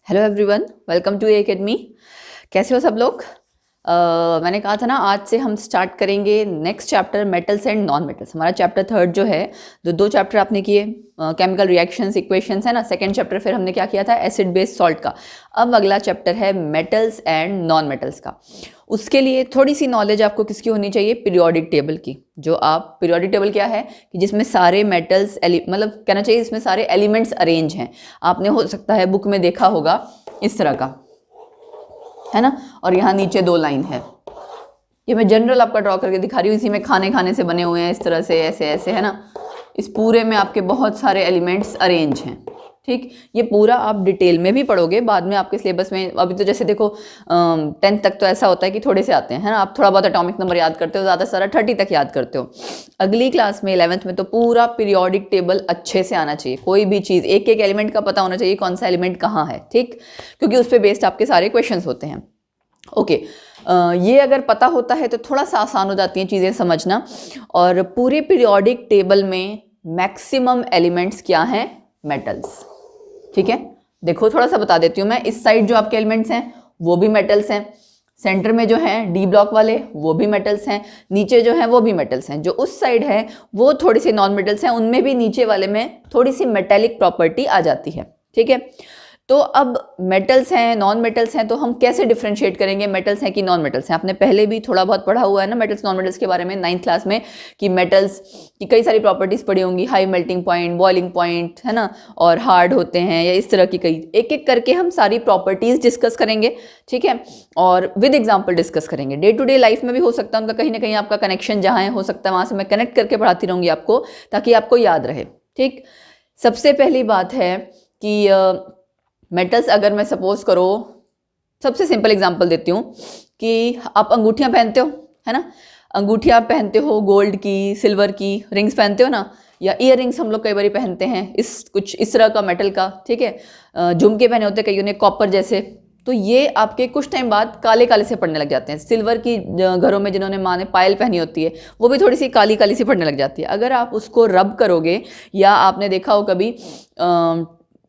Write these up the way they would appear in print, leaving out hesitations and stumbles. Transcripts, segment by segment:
Hello everyone, welcome to academy. कैसे हो सब लोग? मैंने कहा था ना, आज से हम स्टार्ट करेंगे next chapter metals and non metals. हमारा चैप्टर थर्ड जो है, जो दो चैप्टर आपने किए केमिकल रिएक्शंस इक्वेशंस है ना, सेकंड चैप्टर फिर हमने क्या किया था, एसिड बेस सॉल्ट का। अब अगला चैप्टर है मेटल्स एंड नॉन मेटल्स का। उसके लिए थोड़ी सी नॉलेज आपको किसकी होनी चाहिए? पीरियोडिक टेबल की। जो आप पीरियोडिक टेबल क्या है कि जिसमें सारे मेटल्स मतलब कहना चाहिए इसमें सारे एलिमेंट्स अरेंज हैं। आपने हो सकता है बुक में देखा होगा इस तरह का, है ना। और यहाँ नीचे दो लाइन है। ये मैं जनरल आपका ड्रॉ करके दिखा रही हूँ। इसी में खाने खाने से बने हुए हैं इस तरह से, ऐसे ऐसे, है ना। इस पूरे में आपके बहुत सारे एलिमेंट्स अरेंज हैं। ठीक, ये पूरा आप डिटेल में भी पढ़ोगे बाद में आपके सिलेबस में। अभी तो जैसे देखो 10th तक तो ऐसा होता है कि थोड़े से आते हैं, है ना। आप थोड़ा बहुत एटॉमिक नंबर याद करते हो, ज़्यादा सारा 30 तक याद करते हो। अगली क्लास में 11th में तो पूरा पीरियोडिक टेबल अच्छे से आना चाहिए। कोई भी चीज़, एक एक एलिमेंट का पता होना चाहिए कौन सा एलिमेंट कहाँ है। ठीक, क्योंकि उस पर बेस्ड आपके सारे क्वेश्चंस होते हैं। ओके, ये अगर पता होता है तो थोड़ा सा आसान हो जाती हैं चीज़ें समझना। और पूरे पीरियोडिक टेबल में मैक्सिमम एलिमेंट्स क्या हैं? मेटल्स। ठीक है, देखो थोड़ा सा बता देती हूँ मैं। इस साइड जो आपके एलिमेंट्स हैं वो भी मेटल्स हैं, सेंटर में जो हैं डी ब्लॉक वाले वो भी मेटल्स हैं, नीचे जो हैं वो भी मेटल्स हैं। जो उस साइड है वो थोड़ी सी नॉन मेटल्स हैं, उनमें भी नीचे वाले में थोड़ी सी मेटेलिक प्रॉपर्टी आ जाती है। ठीक है, तो अब मेटल्स हैं नॉन मेटल्स हैं, तो हम कैसे डिफ्रेंशिएट करेंगे मेटल्स हैं कि नॉन मेटल्स हैं? आपने पहले भी थोड़ा बहुत पढ़ा हुआ है ना मेटल्स नॉन मेटल्स के बारे में 9th क्लास में, कि मेटल्स की कई सारी प्रॉपर्टीज पढ़ी होंगी, high melting point, boiling point, है ना, और हार्ड होते हैं, या इस तरह की कई एक एक करके हम सारी प्रॉपर्टीज डिस्कस करेंगे। ठीक है, और विद एग्जाम्पल डिस्कस करेंगे। डे टू डे लाइफ में भी हो सकता है उनका कहीं ना कहीं आपका कनेक्शन जहाँ हो सकता है वहाँ से मैं कनेक्ट करके पढ़ाती रहूँगी आपको, ताकि आपको याद रहे। ठीक, सबसे पहली बात है कि मेटल्स, अगर मैं सपोज करो, सबसे सिंपल एग्जांपल देती हूँ कि आप अंगूठियाँ पहनते हो, है ना। अंगूठियाँ आप पहनते हो गोल्ड की, सिल्वर की, रिंग्स पहनते हो ना, या ईयर रिंग्स हम लोग कई बार पहनते हैं इस कुछ इस तरह का मेटल का। ठीक है, झुमके पहने होते हैं कईयों ने कॉपर जैसे। तो ये आपके कुछ टाइम बाद काले काले से पड़ने लग जाते हैं। सिल्वर की घरों में जिन्होंने माँ ने पायल पहनी होती है वो भी थोड़ी सी काली काली सी पड़ने लग जाती है। अगर आप उसको रब करोगे, या आपने देखा हो कभी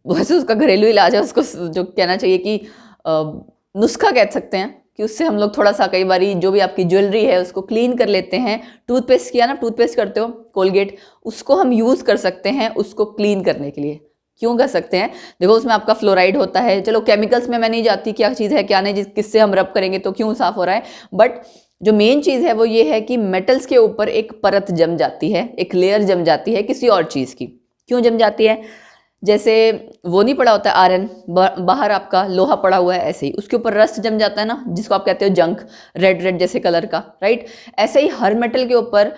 वैसे उसका घरेलू इलाज है, उसको जो कहना चाहिए कि नुस्खा कह सकते हैं, कि उससे हम लोग थोड़ा सा कई बारी जो भी आपकी ज्वेलरी है उसको क्लीन कर लेते हैं। टूथपेस्ट किया ना, टूथपेस्ट करते हो कोलगेट, उसको हम यूज़ कर सकते हैं उसको क्लीन करने के लिए। क्यों कर सकते हैं? देखो उसमें आपका फ्लोराइड होता है। चलो केमिकल्स में मैं नहीं जाती क्या चीज़ है क्या नहीं, जिस किससे हम रब करेंगे तो क्यों साफ हो रहा है, बट जो मेन चीज़ है वो ये है कि मेटल्स के ऊपर एक परत जम जाती है, एक लेयर जम जाती है किसी और चीज़ की। क्यों जम जाती है? जैसे वो नहीं पड़ा होता है आयरन, बाहर आपका लोहा पड़ा हुआ है, ऐसे ही उसके ऊपर रस्ट जम जाता है ना, जिसको आप कहते हो जंक, रेड रेड जैसे कलर का, राइट। ऐसे ही हर मेटल के ऊपर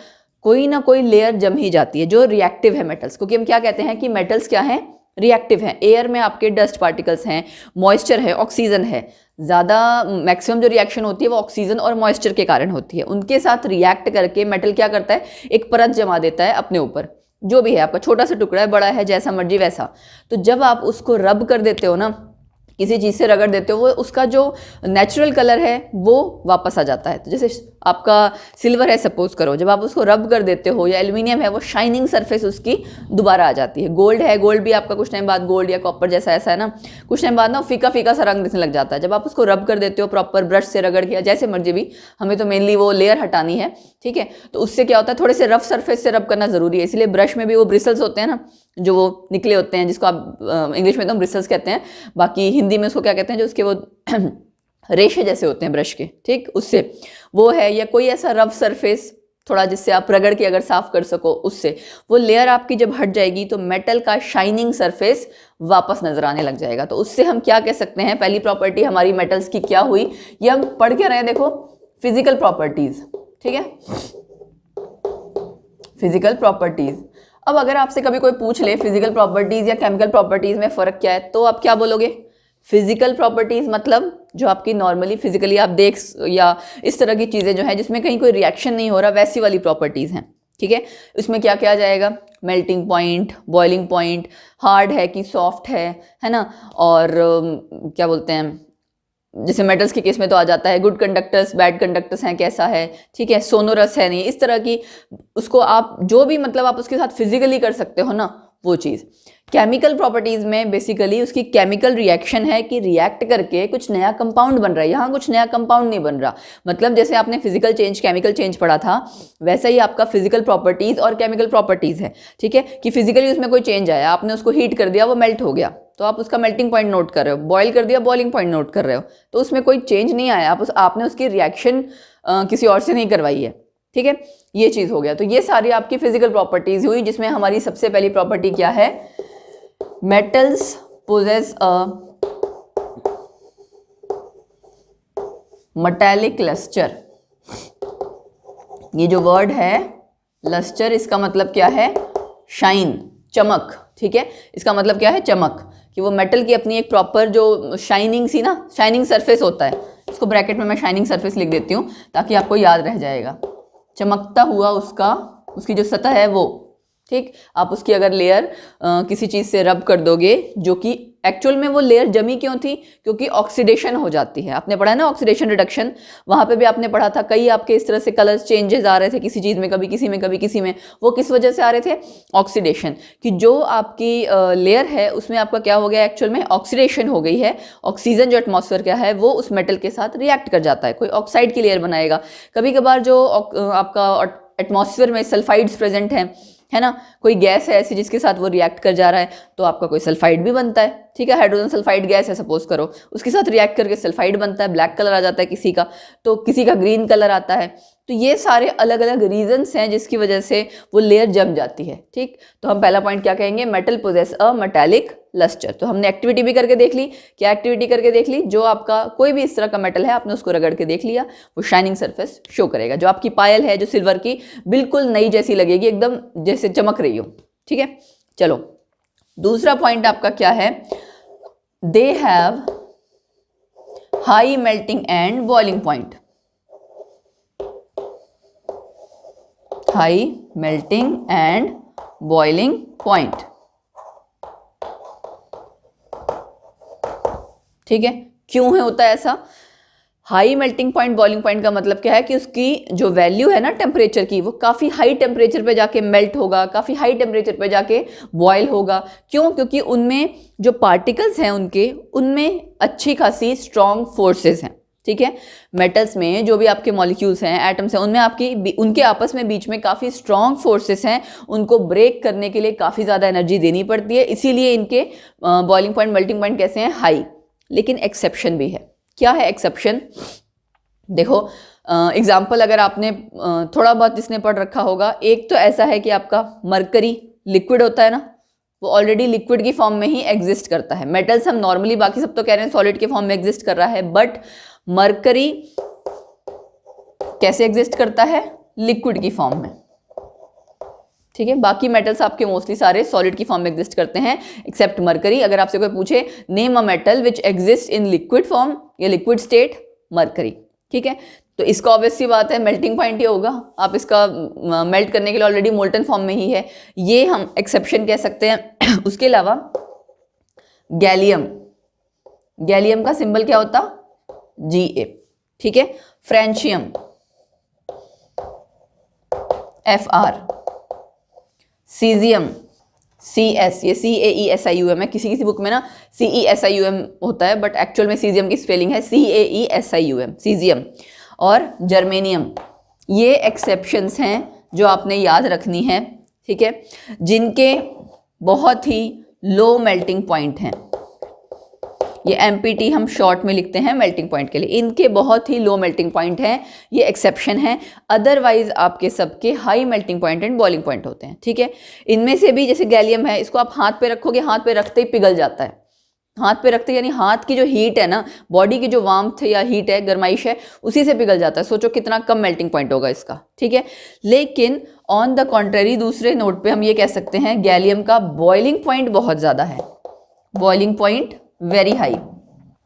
कोई ना कोई लेयर जम ही जाती है जो रिएक्टिव है मेटल्स, क्योंकि हम क्या कहते हैं कि मेटल्स क्या हैं? रिएक्टिव हैं। एयर में आपके डस्ट पार्टिकल्स हैं, मॉइस्चर है, ऑक्सीजन है। ज़्यादा मैक्सिमम जो रिएक्शन होती है वो ऑक्सीजन और मॉइस्चर के कारण होती है। उनके साथ रिएक्ट करके मेटल क्या करता है? एक परत जमा देता है अपने ऊपर। जो भी है आपका, छोटा सा टुकड़ा है, बड़ा है, जैसा मर्जी वैसा। तो जब आप उसको रब कर देते हो ना, किसी चीज़ से रगड़ देते हो, वो उसका जो नेचुरल कलर है वो वापस आ जाता है। तो जैसे आपका सिल्वर है सपोज करो, जब आप उसको रब कर देते हो, या एल्यूमिनियम है, वो शाइनिंग सरफेस उसकी दोबारा आ जाती है। गोल्ड है, गोल्ड भी आपका कुछ टाइम बाद, गोल्ड या कॉपर जैसा ऐसा है ना, कुछ टाइम बाद ना फीका फीका सा रंग दिखने लग जाता है। जब आप उसको रब कर देते हो प्रॉपर ब्रश से रगड़ के, जैसे मर्जी भी, हमें तो मेनली वो लेयर हटानी है। ठीक है, तो उससे क्या होता है, थोड़े से रफ सरफेस से रब करना जरूरी है। इसलिए ब्रश में भी वो ब्रिसल्स होते हैं ना, जो वो निकले होते हैं, जिसको आप इंग्लिश में तो ब्रिसल्स कहते हैं, बाकी हिंदी में उसको क्या कहते हैं, जो उसके वो रेशे जैसे होते हैं ब्रश के, ठीक, उससे वो है। या कोई ऐसा रफ सरफेस थोड़ा जिससे आप रगड़ के अगर साफ कर सको, उससे वो लेयर आपकी जब हट जाएगी तो मेटल का शाइनिंग सरफेस वापस नजर आने लग जाएगा। तो उससे हम क्या कह सकते हैं, पहली प्रॉपर्टी हमारी मेटल्स की क्या हुई, ये हम पढ़ के रहे हैं, देखो फिजिकल प्रॉपर्टीज। ठीक है, फिजिकल प्रॉपर्टीज। अब अगर आपसे कभी कोई पूछ ले फिजिकल प्रॉपर्टीज या केमिकल प्रॉपर्टीज में फर्क क्या है, तो आप क्या बोलोगे? फिजिकल प्रॉपर्टीज मतलब जो आपकी नॉर्मली फिजिकली आप देख, या इस तरह की चीजें जो है जिसमें कहीं कोई रिएक्शन नहीं हो रहा, वैसी वाली प्रॉपर्टीज हैं। ठीक है, इसमें क्या क्या आ जाएगा? Melting point, boiling point, hard है कि सॉफ्ट है ना, और क्या बोलते हैं, जैसे मेटल्स के केस में तो आ जाता है गुड कंडक्टर्स, बैड कंडक्टर्स हैं, कैसा है, ठीक है, सोनोरस है नहीं, इस तरह की। उसको आप जो भी मतलब आप उसके साथ फिजिकली कर सकते हो ना, वो चीज़। केमिकल प्रॉपर्टीज़ में बेसिकली उसकी केमिकल रिएक्शन है कि रिएक्ट करके कुछ नया कंपाउंड बन रहा है, यहाँ कुछ नया कंपाउंड नहीं बन रहा। मतलब जैसे आपने फिजिकल चेंज केमिकल चेंज पढ़ा था, वैसा ही आपका फिजिकल प्रॉपर्टीज़ और केमिकल प्रॉपर्टीज़ है, ठीक है, कि फिजिकली उसमें कोई चेंज आया, आपने उसको हीट कर दिया, वो मेल्ट हो गया, तो आप उसका मेल्टिंग पॉइंट नोट कर रहे हो, बॉयल कर दिया, बॉइलिंग पॉइंट नोट कर रहे हो, तो उसमें कोई चेंज नहीं आया, आपने उसकी रिएक्शन किसी और से नहीं करवाई है, ठीक है, ये चीज़ हो गया। तो ये सारी आपकी फिजिकल प्रॉपर्टीज़ हुई, जिसमें हमारी सबसे पहली प्रॉपर्टी क्या है, metals possess a metallic lustre. ये जो वर्ड है लस्टर, इसका मतलब क्या है, शाइन, चमक, ठीक है, इसका मतलब क्या है, चमक, कि वो मेटल की अपनी एक प्रॉपर जो शाइनिंग सी ना, शाइनिंग सरफेस होता है, इसको ब्रैकेट में मैं शाइनिंग सरफेस लिख देती हूँ ताकि आपको याद रह जाएगा, चमकता हुआ उसकी जो सतह है वो, ठीक। आप उसकी अगर लेयर किसी चीज़ से रब कर दोगे, जो कि एक्चुअल में वो लेयर जमी क्यों थी, क्योंकि ऑक्सीडेशन हो जाती है, आपने पढ़ा है ना ऑक्सीडेशन रिडक्शन, वहाँ पे भी आपने पढ़ा था, कई आपके इस तरह से कलर्स चेंजेस आ रहे थे किसी चीज़ में, कभी किसी में कभी किसी में, वो किस वजह से आ रहे थे, ऑक्सीडेशन, कि जो आपकी लेयर है उसमें आपका क्या हो गया, एक्चुअल में ऑक्सीडेशन हो गई है, ऑक्सीजन जो एटमॉस्फेयर का है वो उस मेटल के साथ रिएक्ट कर जाता है, कोई ऑक्साइड की लेयर बनाएगा, कभी कभार जो आपका एटमॉस्फेयर में सल्फाइड्स प्रेजेंट हैं, है ना, कोई गैस है ऐसी जिसके साथ वो रिएक्ट कर जा रहा है, तो आपका कोई सल्फाइड भी बनता है, ठीक है, हाइड्रोजन सल्फाइड गैस है सपोज करो, उसके साथ रिएक्ट करके सल्फाइड बनता है, ब्लैक कलर आ जाता है किसी का, तो किसी का ग्रीन कलर आता है, तो ये सारे अलग अलग रीजंस हैं जिसकी वजह से वो लेयर जम जाती है, ठीक। तो हम पहला पॉइंट क्या कहेंगे, metal possess a metallic lustre. तो हमने एक्टिविटी भी करके देख ली, क्या एक्टिविटी करके देख ली, जो आपका कोई भी इस तरह का मेटल है आपने उसको रगड़ के देख लिया, वो शाइनिंग सरफेस शो करेगा, जो आपकी पायल है जो सिल्वर की, बिल्कुल नई जैसी लगेगी, एकदम जैसे चमक रही हो, ठीक है। चलो दूसरा पॉइंट आपका क्या है, they have high melting and boiling point, high melting and boiling point, ठीक है। क्यों है होता है ऐसा, high melting point boiling point का मतलब क्या है कि उसकी जो वैल्यू है ना टेम्परेचर की, वो काफ़ी हाई टेम्परेचर पे जाके मेल्ट होगा, काफ़ी हाई टेम्परेचर पे जाके बॉयल होगा। क्यों, क्योंकि उनमें जो पार्टिकल्स हैं उनमें अच्छी खासी स्ट्रॉन्ग फोर्सेस हैं, ठीक है। मेटल्स में जो भी आपके मॉलिक्यूल्स हैं, एटम्स हैं, उनमें उनके आपस में बीच में काफ़ी स्ट्रॉन्ग फोर्सेस हैं, उनको ब्रेक करने के लिए काफ़ी ज़्यादा एनर्जी देनी पड़ती है, इसीलिए इनके बॉइलिंग पॉइंट मेल्टिंग पॉइंट कैसे हैं, हाई। लेकिन एक्सेप्शन भी है, क्या है एक्सेप्शन, देखो एग्जाम्पल अगर आपने थोड़ा बहुत जिसने पढ़ रखा होगा, एक तो ऐसा है कि आपका मरकरी लिक्विड होता है ना, वो ऑलरेडी लिक्विड की फॉर्म में ही एग्जिस्ट करता है। मेटल्स हम नॉर्मली बाकी सब तो कह रहे हैं सॉलिड के फॉर्म में एग्जिस्ट कर रहा है, बट मरकरी कैसे एग्जिस्ट करता है, लिक्विड की फॉर्म में, ठीक है। बाकी मेटल्स आपके मोस्टली सारे सॉलिड की फॉर्म में एग्जिस्ट करते हैं एक्सेप्ट मरकरी। अगर आपसे कोई पूछे name a metal which exist in liquid form या लिक्विड स्टेट, मरकरी, ठीक है। तो इसका ऑब्वियस सी बात है मेल्टिंग पॉइंट ही होगा, आप इसका मेल्ट करने के लिए ऑलरेडी मोल्टन फॉर्म में ही है, ये हम एक्सेप्शन कह सकते हैं। उसके अलावा गैलियम, गैलियम का सिंबल क्या होता, Ga, ठीक है। फ्रेंशियम Fr, सीजियम Cs, ये Caesium है, किसी किसी बुक में ना CeSium होता है, बट एक्चुअल में सीजियम की स्पेलिंग है Caesium, सीजियम। और जर्मेनियम, ये एक्सेप्शंस हैं जो आपने याद रखनी है, ठीक है, जिनके बहुत ही लो मेल्टिंग पॉइंट हैं। ये MPT हम शॉर्ट में लिखते हैं मेल्टिंग पॉइंट के लिए, इनके बहुत ही लो मेल्टिंग पॉइंट हैं, ये एक्सेप्शन है। अदरवाइज आपके सबके high melting point and boiling point होते हैं, ठीक है। इनमें से भी जैसे गैलियम है, इसको आप हाथ पे रखोगे, हाथ पे रखते ही पिघल जाता है, हाथ पे रखते यानी हाथ की जो हीट है ना, बॉडी की जो वार्मथ या हीट है, गर्माइश है, उसी से पिघल जाता है। सोचो कितना कम मेल्टिंग पॉइंट होगा इसका, ठीक है। लेकिन ऑन द कॉन्ट्रेरी दूसरे नोट पे हम ये कह सकते हैं गैलियम का बॉइलिंग पॉइंट बहुत ज़्यादा है, बॉइलिंग पॉइंट वेरी हाई,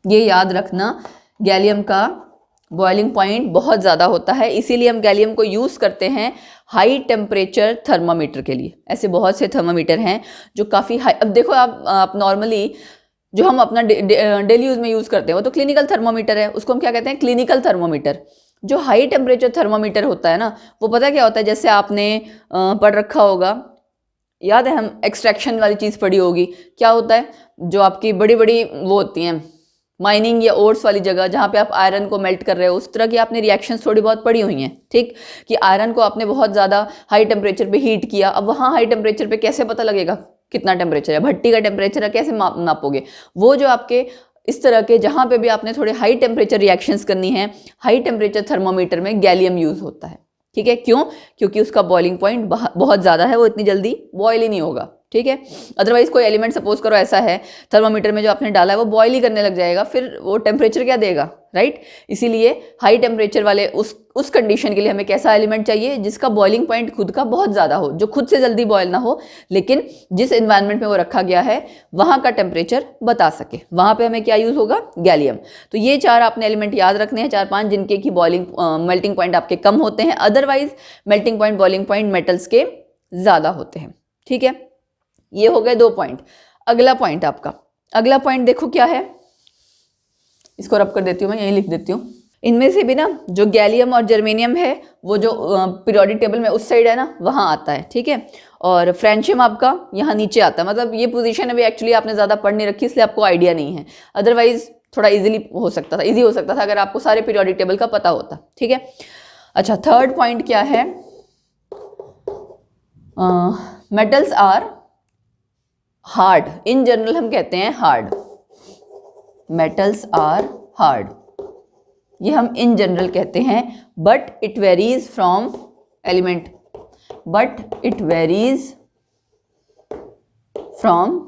ये याद रखना, गैलियम का बॉइलिंग पॉइंट बहुत ज़्यादा होता है, इसीलिए हम गैलियम को यूज़ करते हैं हाई टेम्परेचर थर्मामीटर के लिए। ऐसे बहुत से थर्मामीटर हैं जो काफ़ी हाई, अब देखो आप नॉर्मली जो हम अपना डेली यूज़ में यूज़ करते हैं वो तो क्लिनिकल थर्मोमीटर है, उसको हम क्या कहते हैं, क्लिनिकल थर्मोमीटर। जो हाई टेम्परेचर थर्मोमीटर होता है ना, वो पता क्या होता है, जैसे आपने पढ़ रखा होगा याद है हम एक्सट्रैक्शन वाली चीज़ पढ़ी होगी, क्या होता है, जो आपकी बड़ी बड़ी वो होती हैं माइनिंग या ओर्स वाली जगह जहाँ पे आप आयरन को मेल्ट कर रहे हो, उस तरह की आपने रिएक्शंस थोड़ी बहुत पढ़ी हुई हैं, ठीक, कि आयरन को आपने बहुत ज़्यादा हाई टेम्परेचर पे हीट किया। अब वहाँ हाई टेम्परेचर पे कैसे पता लगेगा कितना टेम्परेचर है, भट्टी का टेम्परेचर है, कैसे नापोगे? वो जो आपके इस तरह के जहाँ पे भी आपने थोड़े हाई टेम्परेचर रिएक्शंस करनी है, हाई टेम्परेचर थर्मोमीटर में गैलियम यूज़ होता है, ठीक है। क्यों? क्योंकि उसका बॉइलिंग पॉइंट बहुत ज़्यादा है, वो इतनी जल्दी बॉयल ही नहीं होगा, ठीक है। अदरवाइज कोई एलिमेंट सपोज करो ऐसा है थर्मोमीटर में जो आपने डाला है वो बॉयल ही करने लग जाएगा, फिर वो टेम्परेचर क्या देगा, राइट। इसीलिए हाई टेम्परेचर वाले उस कंडीशन के लिए हमें कैसा एलिमेंट चाहिए जिसका बॉइलिंग पॉइंट खुद का बहुत ज़्यादा हो, जो खुद से जल्दी बॉयल ना हो, लेकिन जिस एनवायरनमेंट में वो रखा गया है वहाँ का टेम्परेचर बता सके। वहाँ पे हमें क्या यूज़ होगा? गैलियम। तो ये 4 आपने एलिमेंट याद रखने हैं, 4-5, जिनके की बॉइलिंग मेल्टिंग पॉइंट आपके कम होते हैं, otherwise melting point boiling point metals के ज़्यादा होते हैं, ठीक है। ये हो गए 2 पॉइंट। अगला पॉइंट आपका, अगला पॉइंट देखो क्या है, इसको रब कर देती हूँ, मैं यही लिख देती हूँ। इनमें से भी ना जो गैलियम और जर्मेनियम है वो जो पीरियोडिक टेबल में उस साइड है ना, वहाँ आता है, ठीक है। और फ्रेंशियम आपका यहाँ नीचे आता है, मतलब ये पोजीशन अभी एक्चुअली आपने ज़्यादा पढ़ नहीं रखी, इसलिए आपको आइडिया नहीं है, अदरवाइज थोड़ा इजीली हो सकता था, इजी हो सकता था अगर आपको सारे पीरियोडिक टेबल का पता होता, ठीक है। अच्छा, थर्ड पॉइंट क्या है? Metals are hard, in general हम कहते हैं हार्ड, मेटल्स आर हार्ड, ये हम इन जनरल कहते हैं, but it varies from element, but it varies from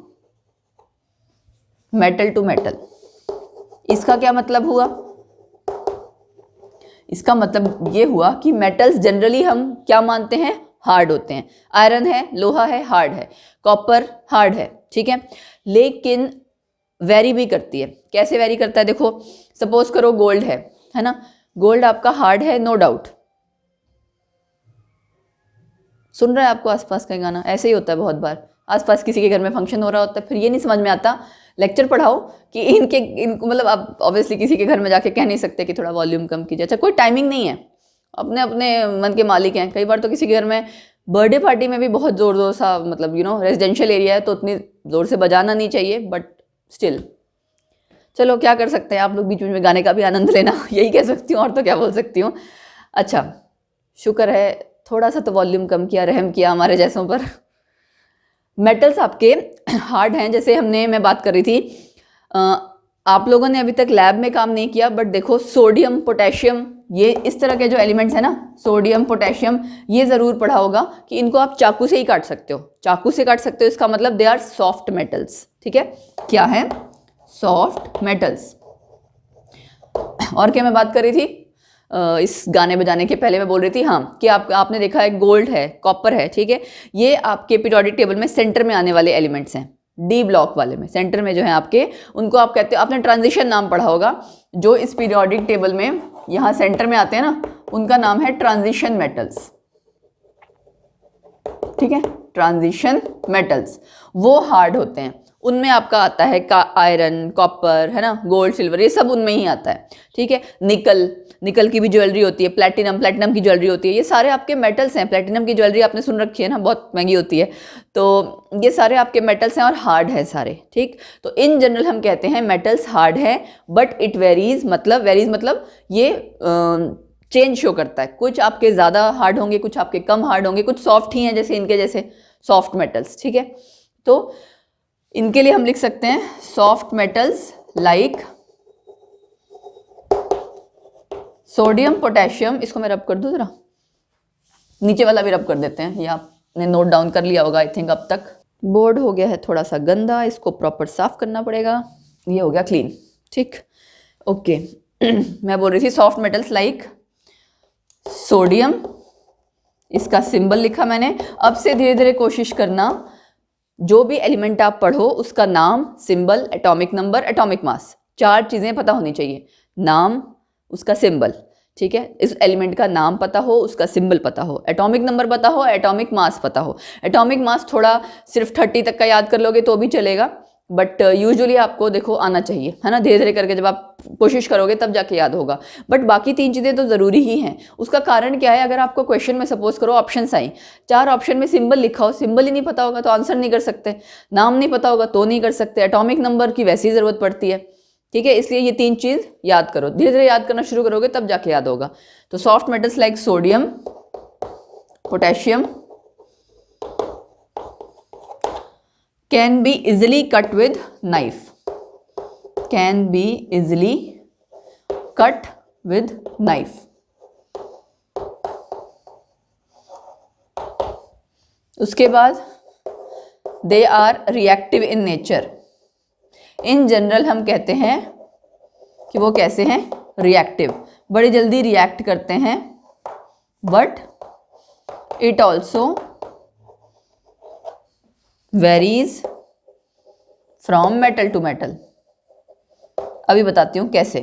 metal to metal. इसका क्या मतलब हुआ? इसका मतलब ये हुआ कि मेटल्स जनरली हम क्या मानते हैं? हार्ड होते हैं। आयरन है, लोहा है, हार्ड है, कॉपर हार्ड है, ठीक है, लेकिन वेरी भी करती है। कैसे वेरी करता है? देखो, सपोज करो गोल्ड है ना, गोल्ड आपका हार्ड है, नो डाउट। सुन रहा है आपको आसपास का गाना? ऐसे ही होता है बहुत बार, आसपास किसी के घर में फंक्शन हो रहा होता है, फिर ये नहीं समझ में आता, लेक्चर पढ़ाओ कि इनको मतलब आप ऑब्वियसली किसी के घर में जाके कह नहीं सकते कि थोड़ा वॉल्यूम कम कीजिए। अच्छा, कोई टाइमिंग नहीं है, अपने अपने मन के मालिक हैं। कई बार तो किसी के घर में बर्थडे पार्टी में भी बहुत ज़ोर सा, मतलब रेजिडेंशियल एरिया है तो उतनी ज़ोर से बजाना नहीं चाहिए, बट स्टिल चलो क्या कर सकते हैं, आप लोग बीच में गाने का भी आनंद लेना, यही कह सकती हूँ, और तो क्या बोल सकती हूँ। अच्छा, शुक्र है थोड़ा सा तो वॉल्यूम कम किया, रहम किया हमारे जैसों पर। मेटल्स आपके हार्ड हैं, जैसे मैं बात कर रही थी, आप लोगों ने अभी तक लैब में काम नहीं किया, बट देखो सोडियम, पोटेशियम, ये इस तरह के जो एलिमेंट्स हैं ना, सोडियम, पोटेशियम, ये ज़रूर पढ़ा होगा कि इनको आप चाकू से ही काट सकते हो, चाकू से काट सकते हो, इसका मतलब दे आर सॉफ्ट मेटल्स, ठीक है। क्या है? Soft metals. और क्या मैं बात कर रही थी इस गाने बजाने के पहले? मैं बोल रही थी हाँ कि आपने देखा है गोल्ड है, कॉपर है, ठीक है, ये आपके पीरियोडिक टेबल में सेंटर में आने वाले एलिमेंट्स हैं, डी ब्लॉक वाले में सेंटर में जो है आपके, उनको आप कहते हो, आपने ट्रांजिशन नाम पढ़ा होगा, जो इस पीरियोडिक टेबल में यहाँ सेंटर में आते हैं ना, उनका नाम है ट्रांजिशन मेटल्स, ठीक है, ट्रांजिशन मेटल्स। वो हार्ड होते हैं, उनमें आपका आता है आयरन, कॉपर, है ना, गोल्ड, सिल्वर, ये सब उनमें ही आता है, ठीक है। निकल की भी ज्वेलरी होती है, प्लेटिनम की ज्वेलरी होती है, ये सारे आपके मेटल्स हैं। प्लेटिनम की ज्वेलरी आपने सुन रखी है ना, बहुत महंगी होती है, तो ये सारे आपके मेटल्स हैं और हार्ड है सारे, ठीक। तो इन जनरल हम कहते हैं मेटल्स हार्ड है, बट इट वेरीज मतलब ये चेंज शो करता है, कुछ आपके ज़्यादा हार्ड होंगे, कुछ आपके कम हार्ड होंगे, कुछ सॉफ्ट ही हैं, जैसे इनके जैसे सॉफ्ट मेटल्स, ठीक है। तो इनके लिए हम लिख सकते हैं soft metals like sodium, potassium, इसको मैं रब कर दूं, जरा नीचे वाला भी रब कर देते हैं, ये आपने नोट डाउन कर लिया होगा आई थिंक अब तक। बोर्ड हो गया है थोड़ा सा गंदा, इसको प्रॉपर साफ करना पड़ेगा, ये हो गया क्लीन, ठीक, ओके। मैं बोल रही थी सॉफ्ट मेटल्स लाइक सोडियम, इसका सिंबल लिखा मैंने। अब से धीरे धीरे कोशिश करना, जो भी एलिमेंट आप पढ़ो उसका नाम, symbol, atomic number, atomic mass, 4 चीज़ें पता होनी चाहिए। नाम, उसका सिंबल, ठीक है, इस एलिमेंट का नाम पता हो, उसका सिंबल पता हो, एटॉमिक नंबर पता हो, एटॉमिक मास पता हो। एटॉमिक मास थोड़ा सिर्फ 30 तक का याद कर लोगे तो भी चलेगा, बट यूजुअली आपको देखो आना चाहिए, है ना, धीरे धीरे करके जब आप कोशिश करोगे तब जाके याद होगा। बट बाकी 3 चीज़ें तो ज़रूरी ही हैं। उसका कारण क्या है, अगर आपको क्वेश्चन में सपोज करो ऑप्शंस आई, 4 ऑप्शन में सिंबल लिखा हो, सिंबल ही नहीं पता होगा तो आंसर नहीं कर सकते, नाम नहीं पता होगा तो नहीं कर सकते, एटॉमिक नंबर की वैसी ज़रूरत पड़ती है, ठीक है। इसलिए ये 3 चीज़ याद करो, धीरे धीरे याद करना शुरू करोगे तब जाके याद होगा। तो soft metals like sodium, potassium can be easily cut with knife, can be easily cut with knife. उसके बाद they are reactive in nature, in general हम कहते हैं कि वो कैसे हैं, रिएक्टिव, बड़ी जल्दी रिएक्ट करते हैं। But it also varies from metal to metal. अभी बताती हूँ कैसे।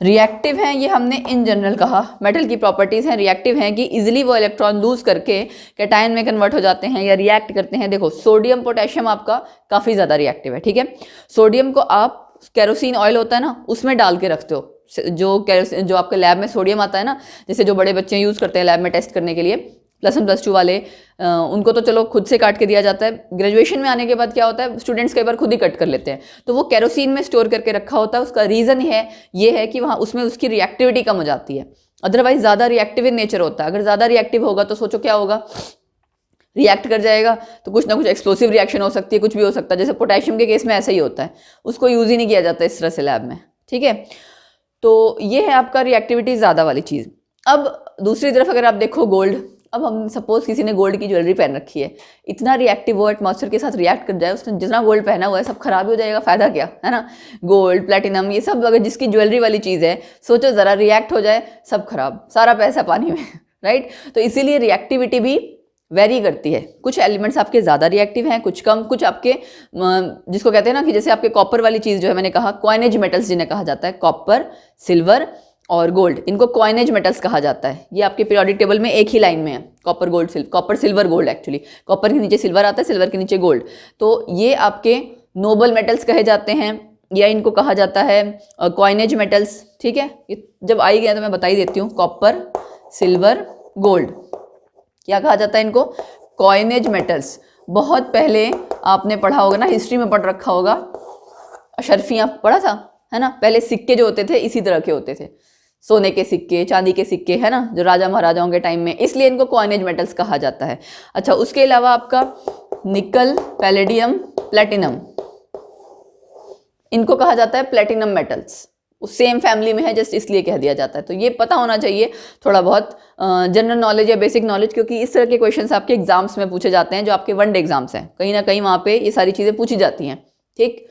रिएक्टिव हैं, ये हमने इन जनरल कहा, मेटल की प्रॉपर्टीज़ हैं, रिएक्टिव हैं कि इजीली वो इलेक्ट्रॉन लूज करके कैटायन में कन्वर्ट हो जाते हैं या रिएक्ट करते हैं। देखो सोडियम पोटेशियम आपका काफ़ी ज़्यादा रिएक्टिव है, ठीक है। सोडियम को आप केरोसिन ऑयल होता है ना, उसमें डाल के रखते हो, जो आपके लैब में सोडियम आता है ना, जैसे जो बड़े बच्चे यूज़ करते हैं लैब में टेस्ट करने के लिए, +1 +2 वाले, उनको तो चलो खुद से काट के दिया जाता है। ग्रेजुएशन में आने के बाद क्या होता है, स्टूडेंट्स कई बार खुद ही कट कर लेते हैं, तो वो केरोसिन में स्टोर करके रखा होता है। उसका रीज़न ये है कि वहाँ उसमें उसकी रिएक्टिविटी कम हो जाती है, अदरवाइज ज़्यादा रिएक्टिव इन नेचर होता है। अगर ज़्यादा रिएक्टिव होगा तो सोचो क्या होगा, रिएक्ट कर जाएगा तो कुछ ना कुछ एक्सप्लोसिव रिएक्शन हो सकती है, कुछ भी हो सकता है। जैसे पोटेशियम के केस में ऐसा ही होता है, उसको यूज़ ही नहीं किया जाता इस तरह से लैब में, ठीक है। तो ये है आपका रिएक्टिविटी ज़्यादा वाली चीज़। अब दूसरी तरफ अगर आप देखो गोल्ड, अब हम सपोज किसी ने गोल्ड की ज्वेलरी पहन रखी है, इतना रिएक्टिव वो एटमॉस्फेयर के साथ रिएक्ट कर जाए, उसने जितना गोल्ड पहना हुआ है सब खराब हो जाएगा, फायदा क्या, है ना। गोल्ड प्लेटिनम ये सब अगर जिसकी ज्वेलरी वाली चीज़ है, सोचो ज़रा रिएक्ट हो जाए सब खराब, सारा पैसा पानी में, राइट। तो इसीलिए रिएक्टिविटी भी वेरी करती है, कुछ एलिमेंट्स आपके ज़्यादा रिएक्टिव हैं, कुछ कम, कुछ आपके जिसको कहते हैं ना कि जैसे आपके कॉपर वाली चीज़ जो है, मैंने कहा कॉइनेज मेटल्स जिन्हें कहा जाता है, कॉपर, सिल्वर और गोल्ड, इनको कॉइनेज मेटल्स कहा जाता है। ये आपके पीरियोडिक टेबल में एक ही लाइन में है, copper gold silver, copper silver gold, actually copper के नीचे सिल्वर आता है, सिल्वर के नीचे गोल्ड। तो ये आपके नोबल मेटल्स कहे जाते हैं, या इनको कहा जाता है कॉइनेज मेटल्स, ठीक है। ये जब आई गया तो मैं बता ही देती हूँ, कॉपर, सिल्वर, गोल्ड, क्या कहा जाता है इनको, कॉइनेज मेटल्स। बहुत पहले आपने पढ़ा होगा ना, हिस्ट्री में पढ़ रखा होगा, अशरफियाँ पढ़ा था, है ना। पहले सिक्के जो होते थे इसी तरह के होते थे, सोने के सिक्के, चांदी के सिक्के, है ना, जो राजा महाराजाओं के टाइम में, इसलिए इनको कॉइनेज मेटल्स कहा जाता है। अच्छा, उसके अलावा आपका निकल, पैलेडियम, प्लेटिनम, इनको कहा जाता है प्लेटिनम मेटल्स, उस सेम फैमिली में है, जस्ट इसलिए कह दिया जाता है। तो ये पता होना चाहिए थोड़ा बहुत जनरल नॉलेज या बेसिक नॉलेज, क्योंकि इस तरह के क्वेश्चंस आपके एग्जाम्स में पूछे जाते हैं, जो आपके वनडे एग्जाम्स हैं, कहीं ना कहीं वहाँ पे ये सारी चीज़ें पूछी जाती हैं, ठीक।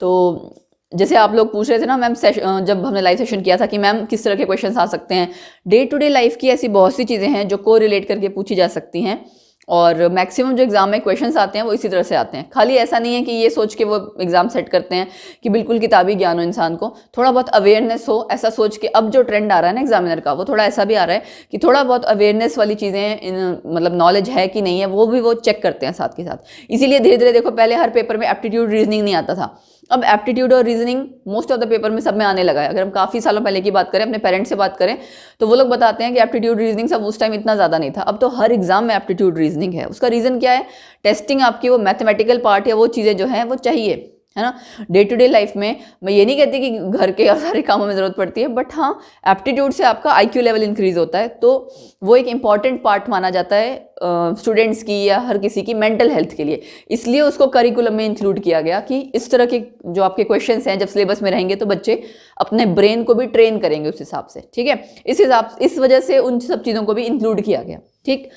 तो जैसे आप लोग पूछ रहे थे ना मैम, जब हमने लाइव सेशन किया था कि मैम किस तरह के क्वेश्चंस आ सकते हैं, डे टू डे लाइफ की ऐसी बहुत सी चीज़ें हैं जो को रिलेट करके पूछी जा सकती हैं, और मैक्सिमम जो एग्जाम में क्वेश्चंस आते हैं वो इसी तरह से आते हैं। खाली ऐसा नहीं है कि ये सोच के वो एग्जाम सेट करते हैं कि बिल्कुल किताबी ज्ञान हो इंसान को, थोड़ा बहुत अवेयरनेस हो, ऐसा सोच के। अब जो ट्रेंड आ रहा है ना एग्जामिनर का, वो थोड़ा ऐसा भी आ रहा है कि थोड़ा बहुत अवेयरनेस वाली चीज़ें, मतलब नॉलेज है कि नहीं है, वो भी वो चेक करते हैं साथ के साथ। इसीलिए धीरे धीरे देखो, पहले हर पेपर में एप्टीट्यूड रीजनिंग नहीं आता था, अब एप्टीट्यूड और reasoning most of the paper में सब में आने लगा है। अगर हम काफ़ी सालों पहले की बात करें, अपने पेरेंट्स से बात करें, तो वो लोग बताते हैं कि एप्टीट्यूड रीजनिंग सब उस टाइम इतना ज़्यादा नहीं था, अब तो हर एग्जाम में एप्टीट्यूड रीजनिंग है। उसका रीज़न क्या है, टेस्टिंग आपकी वो मैथमेटिकल पार्ट या वो चीज़ें जो हैं वो चाहिए, है ना। डे टू डे लाइफ में मैं ये नहीं कहती कि घर के सारे कामों में ज़रूरत पड़ती है, बट हाँ एप्टीट्यूड से आपका IQ लेवल इंक्रीज होता है, तो वो एक इम्पॉर्टेंट पार्ट माना जाता है स्टूडेंट्स की या हर किसी की मेंटल हेल्थ के लिए। इसलिए उसको करिकुलम में इंक्लूड किया गया कि इस तरह के जो आपके क्वेश्चंस हैं जब सिलेबस में रहेंगे तो बच्चे अपने ब्रेन को भी ट्रेन करेंगे उस हिसाब से, ठीक है। इस वजह से उन सब चीज़ों को भी इंक्लूड किया गया, ठीक।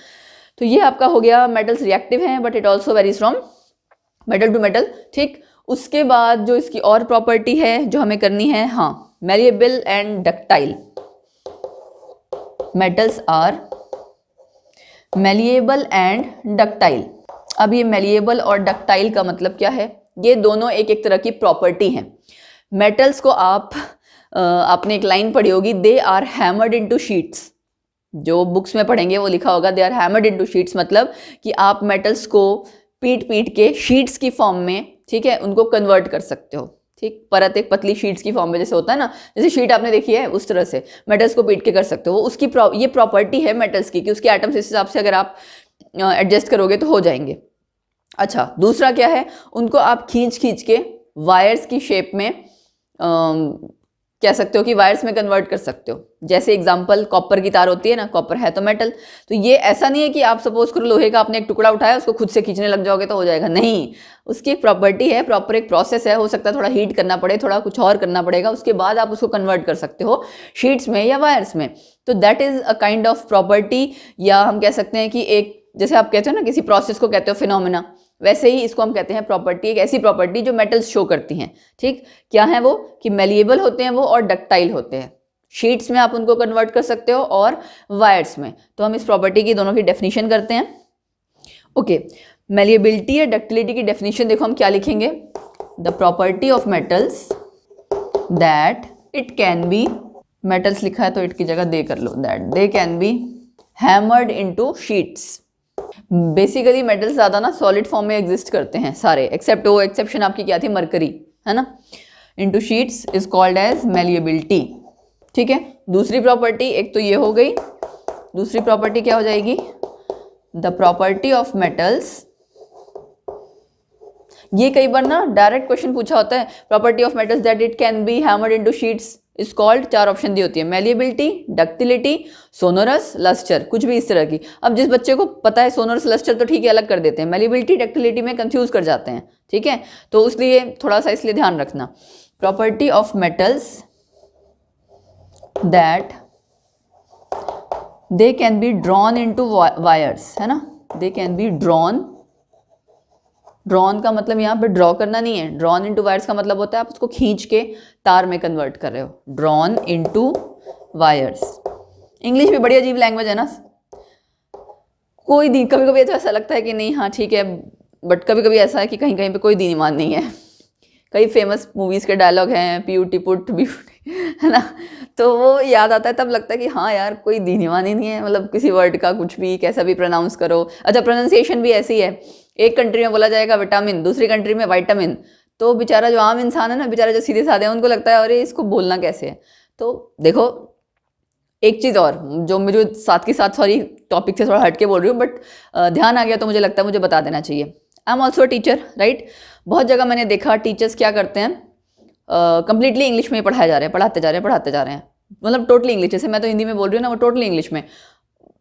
तो ये आपका हो गया, मेटल्स रिएक्टिव हैं but it also varies from metal to metal, ठीक। उसके बाद जो इसकी और प्रॉपर्टी है जो हमें करनी है, हाँ, malleable and ductile. Metals are malleable and ductile. अब ये मैलिएबल और डक्टाइल का मतलब क्या है, ये दोनों एक एक तरह की प्रॉपर्टी हैं। मेटल्स को आपने एक लाइन पढ़ी होगी, they are hammered into sheets, जो बुक्स में पढ़ेंगे वो लिखा होगा they are hammered into sheets, मतलब कि आप मेटल्स को पीट पीट के शीट्स की फॉर्म में, ठीक है, उनको कन्वर्ट कर सकते हो। ठीक, परत एक पतली शीट्स की फॉर्म में जैसे होता है ना, जैसे शीट आपने देखी है उस तरह से मेटल्स को पीट के कर सकते हो। उसकी ये प्रॉपर्टी है मेटल्स की कि उसके एटम्स इस हिसाब से अगर आप एडजस्ट करोगे तो हो जाएंगे। अच्छा, दूसरा क्या है, उनको आप खींच खींच के वायर्स की शेप में कह सकते हो कि वायर्स में कन्वर्ट कर सकते हो। जैसे एग्जांपल कॉपर की तार होती है ना, कॉपर है तो मेटल, तो ये ऐसा नहीं है कि आप सपोज करो लोहे का आपने एक टुकड़ा उठाया उसको खुद से खींचने लग जाओगे तो हो जाएगा, नहीं, उसकी एक प्रॉपर्टी है, प्रॉपर एक प्रोसेस है। हो सकता है थोड़ा हीट करना पड़े, थोड़ा कुछ और करना पड़ेगा, उसके बाद आप उसको कन्वर्ट कर सकते हो शीट्स में या वायर्स में। तो that is a kind of property, या हम कह सकते हैं कि एक, जैसे आप कहते हो ना किसी प्रोसेस को कहते हो फिनोमेना, वैसे ही इसको हम कहते हैं प्रॉपर्टी, एक ऐसी प्रॉपर्टी जो मेटल्स शो करती हैं। ठीक, क्या है वो, कि मेलिएबल होते हैं वो और डक्टाइल होते हैं। शीट्स में आप उनको कन्वर्ट कर सकते हो और वायर्स में। तो हम इस प्रॉपर्टी की दोनों की डेफिनेशन करते हैं। ओके, मेलिएबिलिटी या डक्टिलिटी की डेफिनेशन देखो हम क्या लिखेंगे, the property of metals that it can be, metals लिखा है तो इट की जगह दे कर लो, that they can be hammered into sheets. Basically metals ज़्यादा ना सॉलिड फॉर्म में एग्जिस्ट करते हैं सारे, एक्सेप्ट वो एक्सेप्शन आपकी क्या थी, मरकरी, है ना, into sheets is called as malleability. ठीक है, दूसरी प्रॉपर्टी एक तो ये हो गई, दूसरी प्रॉपर्टी क्या हो जाएगी, द प्रॉपर्टी ऑफ मेटल्स। ये कई बार ना डायरेक्ट क्वेश्चन पूछा होता है, property of metals that it can be hammered into sheets is called, 4 option दी होती है, मेलिएबिलिटी, डक्टिलिटी, सोनोरस, लस्टर, कुछ भी इस तरह की। अब जिस बच्चे को पता है सोनोरस लस्टर तो ठीक है, अलग कर देते हैं, मेलिएबिलिटी डक्टिलिटी में कंफ्यूज कर जाते हैं। ठीक है, तो इसलिए थोड़ा सा इसलिए ध्यान रखना, property of metals that they can be drawn into wires, है ना, दे कैन बी ड्रॉन, ड्रॉन का मतलब यहाँ पे ड्रॉ करना नहीं है, ड्रॉन इनटू वायर्स का मतलब होता है आप उसको खींच के तार में कन्वर्ट कर रहे हो, ड्रॉन इनटू वायर्स। इंग्लिश भी बड़ी अजीब लैंग्वेज है ना, कोई कभी कभी तो ऐसा लगता है कि नहीं हाँ ठीक है, बट कभी कभी ऐसा है कि कहीं कहीं पे कोई दीन ईमान नहीं है। कई फेमस मूवीज़ के डायलॉग हैं, प्यूटी पुट ब्यूटी, है ना, तो वो याद आता है, तब लगता है कि हाँ यार कोई दीन ईमान ही नहीं है, मतलब किसी वर्ड का कुछ भी कैसा भी प्रोनाउंस करो। अच्छा, प्रोनाउंसिएशन भी ऐसी है, एक कंट्री में बोला जाएगा विटामिन, दूसरी कंट्री में वाइटामिन, तो बेचारा जो आम इंसान है ना, बेचारा जो सीधे साधे हैं, उनको लगता है अरे इसको बोलना कैसे है। तो देखो एक चीज़ और जो मुझे साथ के साथ, सॉरी टॉपिक से थोड़ा हट के बोल रही हूँ, बट ध्यान आ गया तो मुझे लगता है मुझे बता देना चाहिए। I am also a teacher, right. बहुत जगह मैंने देखा टीचर्स क्या करते हैं, कंप्लीटली इंग्लिश में ही पढ़ाए जा रहे हैं, पढ़ाते जा रहे हैं, मतलब टोटली इंग्लिश, जैसे मैं तो हिंदी में बोल रही हूँ ना, वो टोटली इंग्लिश में।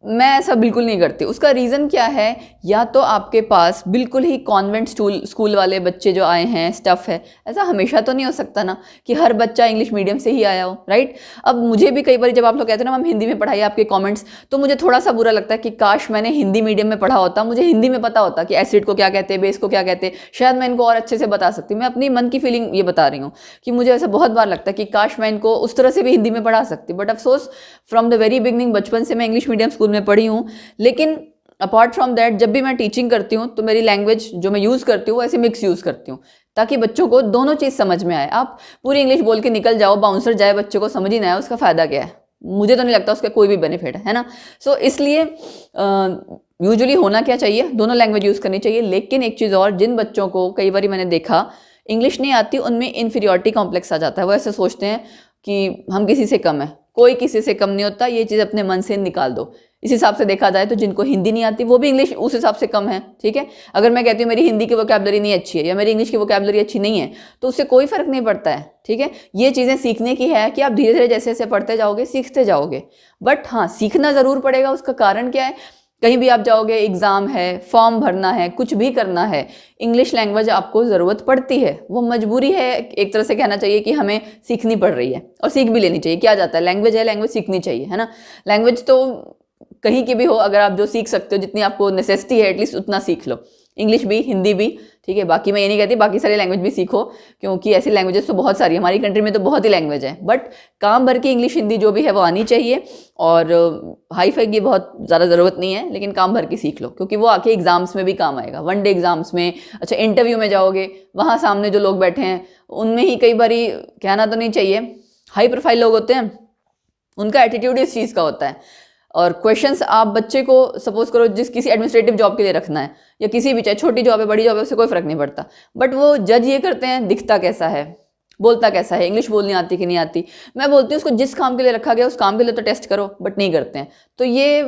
मैं ऐसा बिल्कुल नहीं करती। उसका रीज़न क्या है, या तो आपके पास बिल्कुल ही कॉन्वेंट स्कूल वाले बच्चे जो आए हैं, स्टफ़ है, ऐसा हमेशा तो नहीं हो सकता ना कि हर बच्चा इंग्लिश मीडियम से ही आया हो, राइट। अब मुझे भी कई बार जब आप लोग कहते हैं ना हम हिंदी में पढ़ाइए आपके कमेंट्स, तो मुझे थोड़ा सा बुरा लगता है कि काश मैंने हिंदी मीडियम में पढ़ा होता, मुझे हिंदी में पता होता कि एसिड को क्या कहते हैं, बेस को क्या कहते हैं, शायद मैं इनको और अच्छे से बता सकती। मैं अपनी मन की फीलिंग ये बता रही हूँ कि मुझे ऐसा बहुत बार लगता है कि काश मैं इनको उस तरह से भी हिंदी में पढ़ा सकती। बट अफसोस फ्रॉम द वेरी बिगनिंग, बचपन से मैं इंग्लिश मीडियम स्कूल में पढ़ी हूँ, लेकिन अपार्ट फ्रॉम दैट जब भी मैं टीचिंग करती हूँ तो मेरी लैंग्वेज जो मैं यूज़ करती हूँ वो ऐसे मिक्स यूज़ करती हूँ, ताकि बच्चों को दोनों चीज़ समझ में आए। आप पूरी इंग्लिश बोल के निकल जाओ, बाउंसर जाए, बच्चे को समझ ही ना आए, उसका फ़ायदा क्या है? मुझे तो नहीं लगता उसका कोई भी बेनिफिट है ना। सो इसलिए यूजुअली होना क्या चाहिए, दोनों लैंग्वेज यूज़ करनी चाहिए। लेकिन एक चीज़ और, जिन बच्चों को कई बार मैंने देखा इंग्लिश नहीं आती, उनमें इन्फीरियॉरिटी कॉम्प्लेक्स आ जाता है। वो ऐसे सोचते हैं कि हम किसी से कम है। कोई किसी से कम नहीं होता, ये चीज़ अपने मन से निकाल दो। इस हिसाब से देखा जाए तो जिनको हिंदी नहीं आती वो भी इंग्लिश उस हिसाब से कम है, ठीक है। अगर मैं कहती हूँ मेरी हिंदी की वोकैबुलरी नहीं अच्छी है या मेरी इंग्लिश की वोकैबुलरी अच्छी नहीं है, तो उससे कोई फर्क नहीं पड़ता है, ठीक है। ये चीज़ें सीखने की है कि आप धीरे धीरे जैसे जैसे पढ़ते जाओगे सीखते जाओगे। बट हाँ, सीखना ज़रूर पड़ेगा। उसका कारण क्या है, कहीं भी आप जाओगे, एग्ज़ाम है, फॉर्म भरना है, कुछ भी करना है, इंग्लिश लैंग्वेज आपको ज़रूरत पड़ती है। वो मजबूरी है, एक तरह से कहना चाहिए कि हमें सीखनी पड़ रही है और सीख भी लेनी चाहिए। क्या जाता है, लैंग्वेज है, लैंग्वेज सीखनी चाहिए, है ना। लैंग्वेज तो कहीं की भी हो, अगर आप जो सीख सकते हो, जितनी आपको नेसेसिटी है एटलीस्ट उतना सीख लो। इंग्लिश भी, हिंदी भी, ठीक है। बाकी मैं ये नहीं कहती बाकी सारी लैंग्वेज भी सीखो, क्योंकि ऐसी लैंग्वेजेस तो बहुत सारी, हमारी कंट्री में तो बहुत ही लैंग्वेज है। बट काम भर की इंग्लिश हिंदी जो भी है वो आनी चाहिए, और हाई फाई की बहुत ज़्यादा ज़रूरत नहीं है, लेकिन काम भर की सीख लो, क्योंकि वो आके एग्जाम्स में भी काम आएगा, वन डे एग्जाम्स में। अच्छा, इंटरव्यू में जाओगे, वहाँ सामने जो लोग बैठे हैं उनमें ही कई बारी, कहना तो नहीं चाहिए, हाई प्रोफाइल लोग होते हैं, उनका एटीट्यूड इस चीज़ का होता है, और क्वेश्चंस आप बच्चे को सपोज करो जिस किसी एडमिनिस्ट्रेटिव जॉब के लिए रखना है या किसी भी, चाहे छोटी जॉब है बड़ी जॉब है, उससे कोई फर्क नहीं पड़ता, बट वो जज ये करते हैं दिखता कैसा है, बोलता कैसा है, इंग्लिश बोलनी आती कि नहीं आती। मैं बोलती हूँ उसको जिस काम के लिए रखा गया उस काम के लिए तो टेस्ट करो, बट नहीं करते हैं। तो ये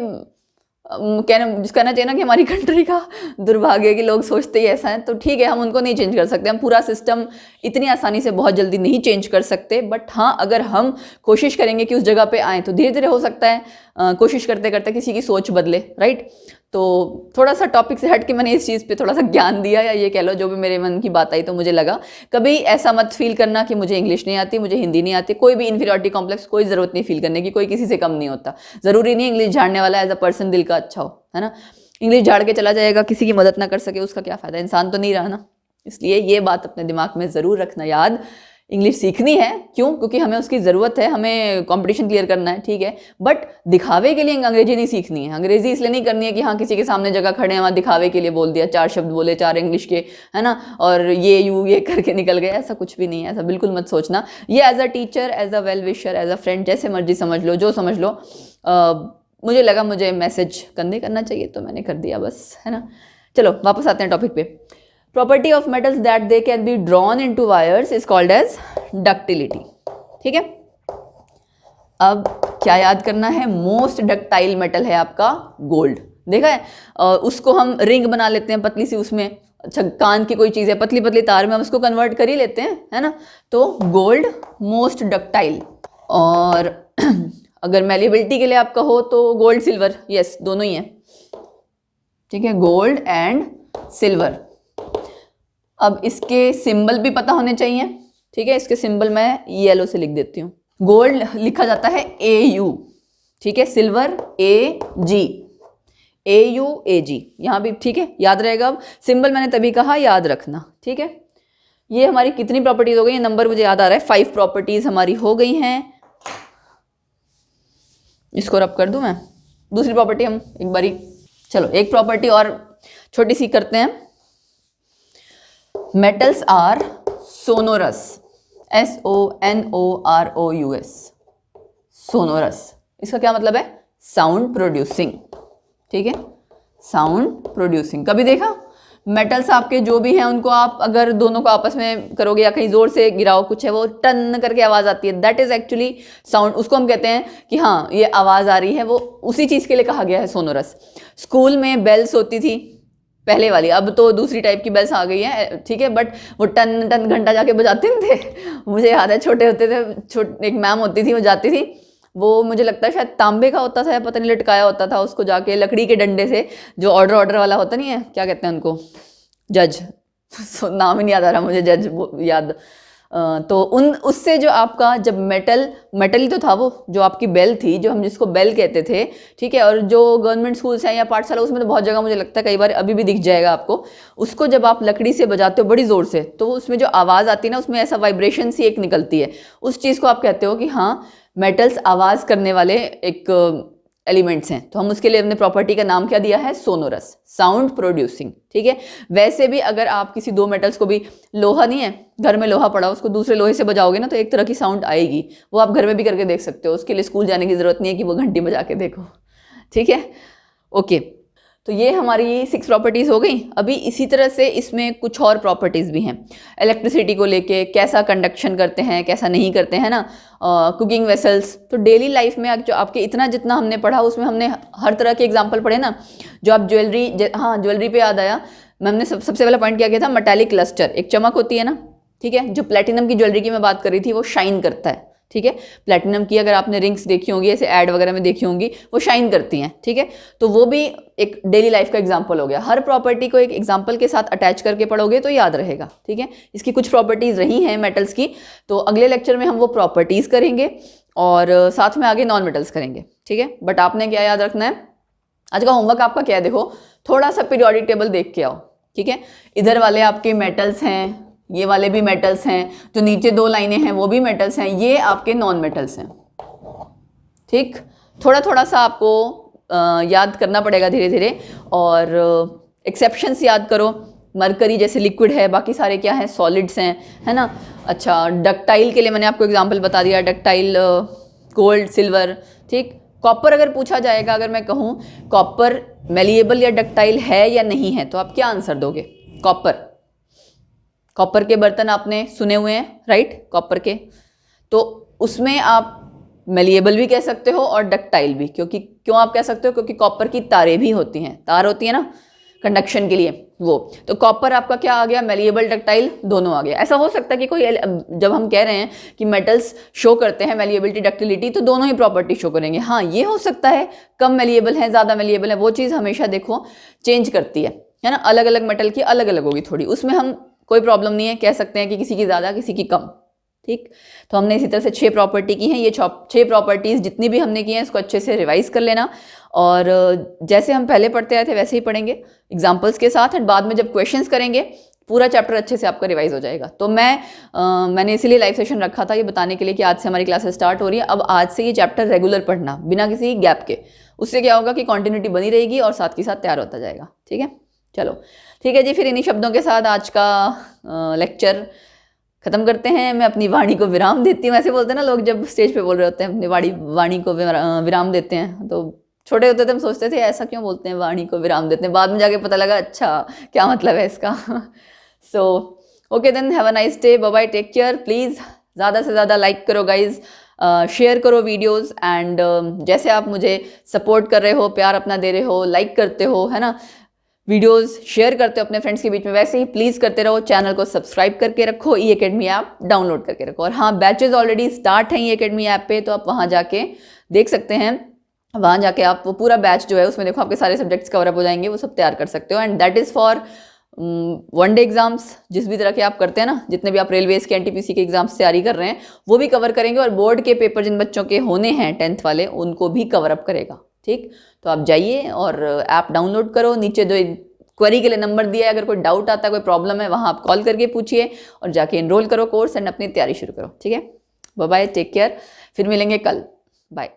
कहना चाहिए ना कि हमारी कंट्री का दुर्भाग्य है कि लोग सोचते ही ऐसा है। तो ठीक है, हम उनको नहीं चेंज कर सकते, हम पूरा सिस्टम इतनी आसानी से बहुत जल्दी नहीं चेंज कर सकते, बट हाँ अगर हम कोशिश करेंगे कि उस जगह पे आएँ तो धीरे धीरे हो सकता है कोशिश करते करते किसी की सोच बदले, राइट। तो थोड़ा सा टॉपिक से हट के मैंने इस चीज़ पे थोड़ा सा ज्ञान दिया, या ये कह लो जो भी मेरे मन की बात आई। तो मुझे लगा कभी ऐसा मत फील करना कि मुझे इंग्लिश नहीं आती, मुझे हिंदी नहीं आती, कोई भी इन्फीरियरिटी कॉम्प्लेक्स, कोई ज़रूरत नहीं फील करने की, कोई किसी से कम नहीं होता। ज़रूरी नहीं इंग्लिश झाड़ने वाला एज अ पर्सन दिल का अच्छा हो, है ना। इंग्लिश झाड़ के चला जाएगा, किसी की मदद ना कर सके, उसका क्या फ़ायदा, इंसान तो नहीं रहा ना। इसलिए ये बात अपने दिमाग में ज़रूर रखना याद, इंग्लिश सीखनी है, क्यों, क्योंकि हमें उसकी ज़रूरत है, हमें कंपटीशन क्लियर करना है, ठीक है, बट दिखावे के लिए अंग्रेजी नहीं सीखनी है। अंग्रेजी इसलिए नहीं करनी है कि हाँ किसी के सामने जगह खड़े हैं वहाँ दिखावे के लिए बोल दिया, 4 शब्द बोले 4 इंग्लिश के, है ना, और ये करके निकल गए, ऐसा कुछ भी नहीं है, ऐसा बिल्कुल मत सोचना। ये as a teacher, as a well wisher, as a friend, जैसे मर्जी समझ लो, जो समझ लो, मुझे लगा मुझे मैसेज कन्वे करना चाहिए तो मैंने कर दिया बस, है ना। चलो वापस आते हैं टॉपिक पे। Property of metals that they can be drawn into wires is called as ductility, ठीक है। अब क्या याद करना है, मोस्ट डक्टाइल मेटल है आपका गोल्ड, देखा है, उसको हम रिंग बना लेते हैं पतली सी, उसमें अच्छा कान की कोई चीज़ है, पतली पतली तार में हम उसको कन्वर्ट कर ही लेते हैं, है ना। तो गोल्ड मोस्ट डक्टाइल। और अगर मेलिबिलिटी के लिए आपका हो तो गोल्ड सिल्वर, यस दोनों ही है, ठीक है, गोल्ड एंड सिल्वर। अब इसके सिंबल भी पता होने चाहिए, ठीक है, इसके सिंबल मैं येलो से लिख देती हूँ। गोल्ड लिखा जाता है AU, ठीक है, सिल्वर AG, AU AG, यहाँ भी ठीक है, याद रहेगा। अब सिंबल मैंने तभी कहा याद रखना, ठीक है। ये हमारी कितनी प्रॉपर्टीज हो गई, नंबर मुझे याद आ रहा है, 5 प्रॉपर्टीज हमारी हो गई हैं। इसको रब कर दूं मैं, दूसरी प्रॉपर्टी हम एक बारी, चलो एक प्रॉपर्टी और छोटी सी करते हैं। Metals are sonorous, SONOROUS, sonorous, इसका क्या मतलब है, साउंड प्रोड्यूसिंग, ठीक है, साउंड प्रोड्यूसिंग। कभी देखा मेटल्स आपके जो भी हैं उनको आप अगर दोनों को आपस में करोगे या कहीं जोर से गिराओ कुछ है, वो टन करके आवाज़ आती है, दैट इज़ एक्चुअली साउंड, उसको हम कहते हैं कि हाँ ये आवाज़ आ रही है, वो उसी चीज़ के लिए कहा गया है सोनोरस। स्कूल में बेल्स होती थी पहले वाली, अब तो दूसरी टाइप की बेल्स आ गई हैं, ठीक है, बट वो टन टन घंटा जाके बजाते थे। मुझे याद है छोटे होते थे, एक मैम होती थी, वो जाती थी, वो मुझे लगता है शायद तांबे का होता था या पता नहीं लटकाया होता था, उसको जाके लकड़ी के डंडे से, जो ऑर्डर वाला होता नहीं है, क्या कहते हैं उनको, जज, नाम ही नहीं याद आ रहा मुझे, जज याद, तो उससे जो आपका जब मेटल ही तो था वो, जो आपकी बेल थी, जो हम जिसको बेल कहते थे, ठीक है, और जो गवर्नमेंट स्कूल्स हैं या पाठशाला उसमें तो बहुत जगह मुझे लगता है कई बार अभी भी दिख जाएगा आपको, उसको जब आप लकड़ी से बजाते हो बड़ी ज़ोर से, तो उसमें जो आवाज़ आती है ना, उसमें ऐसा वाइब्रेशन सी एक निकलती है, उस चीज़ को आप कहते हो कि हाँ मेटल्स आवाज़ करने वाले एक एलिमेंट्स हैं। तो हम उसके लिए अपने प्रॉपर्टी का नाम क्या दिया है, सोनोरस, साउंड प्रोड्यूसिंग, ठीक है। वैसे भी अगर आप किसी 2 मेटल्स को भी, लोहा नहीं है घर में, लोहा पड़ा, उसको दूसरे लोहे से बजाओगे ना तो एक तरह की साउंड आएगी, वो आप घर में भी करके देख सकते हो, उसके लिए स्कूल जाने की ज़रूरत नहीं है कि वो घंटी बजा के देखो, ठीक है, ओके। तो ये हमारी 6 प्रॉपर्टीज़ हो गई। अभी इसी तरह से इसमें कुछ और प्रॉपर्टीज़ भी हैं, इलेक्ट्रिसिटी को लेके, कैसा कंडक्शन करते हैं कैसा नहीं करते हैं ना, कुकिंग वेसल्स। तो डेली लाइफ में जो आपके इतना जितना हमने पढ़ा उसमें हमने हर तरह के एग्जाम्पल पढ़े ना, जो आप ज्वेलरी, हाँ ज्वेलरी पे याद आया, मैम ने सबसे पहला पॉइंट क्या किया था, मेटालिक लस्टर, एक चमक होती है ना, ठीक है, जो प्लेटिनम की ज्वेलरी की मैं बात कर रही थी वो शाइन करता है, ठीक है, प्लेटिनम की अगर आपने रिंग्स देखी होंगी, ऐसे ऐड वगैरह में देखी होंगी, वो शाइन करती हैं, ठीक है, तो वो भी एक डेली लाइफ का एग्जांपल हो गया। हर प्रॉपर्टी को एक एग्जांपल के साथ अटैच करके पढ़ोगे तो याद रहेगा, ठीक है। इसकी कुछ प्रॉपर्टीज़ रही हैं मेटल्स की, तो अगले लेक्चर में हम वो प्रॉपर्टीज़ करेंगे और साथ में आगे नॉन मेटल्स करेंगे, ठीक है। बट आपने क्या याद रखना है, आज का होमवर्क आपका क्या है, देखो थोड़ा सा पीरियोडिक टेबल देख के आओ, ठीक है। इधर वाले आपके मेटल्स हैं, ये वाले भी मेटल्स हैं, जो नीचे 2 लाइनें हैं वो भी मेटल्स हैं, ये आपके नॉन मेटल्स हैं, ठीक। थोड़ा थोड़ा सा आपको याद करना पड़ेगा धीरे धीरे, और एक्सेप्शंस याद करो, मरकरी जैसे लिक्विड है, बाकी सारे क्या हैं, सॉलिड्स हैं, है ना। अच्छा डक्टाइल के लिए मैंने आपको एग्जांपल बता दिया, डक्टाइल गोल्ड सिल्वर, ठीक। कॉपर अगर पूछा जाएगा, अगर मैं कहूँ कॉपर मेलिएबल या डक्टाइल है या नहीं है, तो आप क्या आंसर दोगे? कॉपर के बर्तन आपने सुने हुए हैं, राइट? कॉपर के, तो उसमें आप मेलिएबल भी कह सकते हो और डक्टाइल भी। क्योंकि क्यों आप कह सकते हो? क्योंकि कॉपर की तारें भी होती हैं, तार होती है ना कंडक्शन के लिए, वो। तो कॉपर आपका क्या आ गया? मेलिएबल, डक्टाइल दोनों आ गया। ऐसा हो सकता है कि कोई, जब हम कह रहे हैं कि मेटल्स शो करते हैं मेलिएबिलिटी, डक्टिलिटी, तो दोनों ही प्रॉपर्टी शो करेंगे। हाँ, ये हो सकता है कम मेलिएबल है, ज़्यादा मेलिएबल है, वो चीज़ हमेशा देखो चेंज करती है ना। अलग अलग मेटल की अलग अलग होगी थोड़ी, उसमें हम कोई प्रॉब्लम नहीं है, कह सकते हैं कि किसी की ज़्यादा किसी की कम, ठीक। तो हमने इसी तरह से 6 प्रॉपर्टी की हैं। ये 6 प्रॉपर्टीज़ जितनी भी हमने की हैं, इसको अच्छे से रिवाइज कर लेना, और जैसे हम पहले पढ़ते आए थे वैसे ही पढ़ेंगे एग्जाम्पल्स के साथ, एंड बाद में जब क्वेश्चंस करेंगे पूरा चैप्टर अच्छे से आपका रिवाइज हो जाएगा। तो मैंने इसीलिए लाइव सेशन रखा था ये बताने के लिए कि आज से हमारी क्लासेस स्टार्ट हो रही है। अब आज से ये चैप्टर रेगुलर पढ़ना बिना किसी गैप के, उससे क्या होगा कि कॉन्टिन्यूटी बनी रहेगी और साथ के साथ तैयार होता जाएगा, ठीक है। चलो ठीक है जी, फिर इन्हीं शब्दों के साथ आज का लेक्चर खत्म करते हैं। मैं अपनी वाणी को विराम देती हूँ। ऐसे बोलते हैं ना लोग जब स्टेज पे बोल रहे होते हैं, अपनी वाणी को विराम देते हैं। तो छोटे होते थे हम सोचते थे ऐसा क्यों बोलते हैं, वाणी को विराम देते हैं, बाद में जाके पता लगा अच्छा क्या मतलब है इसका। So okay then, have a nice day, bye bye, take care. Please ज़्यादा से ज़्यादा लाइक करो गाइज, शेयर करो वीडियोस, एंड जैसे आप मुझे सपोर्ट कर रहे हो, प्यार अपना दे रहे हो, लाइक करते हो, है ना, वीडियोस शेयर करते हो अपने फ्रेंड्स के बीच में, वैसे ही प्लीज़ करते रहो। चैनल को सब्सक्राइब करके रखो, ई अकेडमी ऐप डाउनलोड करके रखो। और हाँ, बैचेस ऑलरेडी स्टार्ट हैं ई अकेडमी ऐप पे, तो आप वहाँ जाके देख सकते हैं। वहाँ जाके आप वो पूरा बैच जो है उसमें देखो आपके सारे सब्जेक्ट्स कवर अप हो जाएंगे, वो सब तैयार कर सकते हो। And that is for 1 day exams, जिस भी तरह के आप करते हैं ना, जितने भी आप रेलवेज के एनटीपीसी के एग्जाम्स तैयारी कर रहे हैं वो भी कवर करेंगे, और बोर्ड के पेपर जिन बच्चों के होने हैं 10th वाले, उनको भी कवर अप करेगा, ठीक। तो आप जाइए और ऐप डाउनलोड करो, नीचे जो क्वेरी के लिए नंबर दिया है, अगर कोई डाउट आता है, कोई प्रॉब्लम है, वहाँ आप कॉल करके पूछिए और जाके इनरोल करो कोर्स एंड अपनी तैयारी शुरू करो, ठीक है। बाय बाय, टेक केयर, फिर मिलेंगे कल, बाय।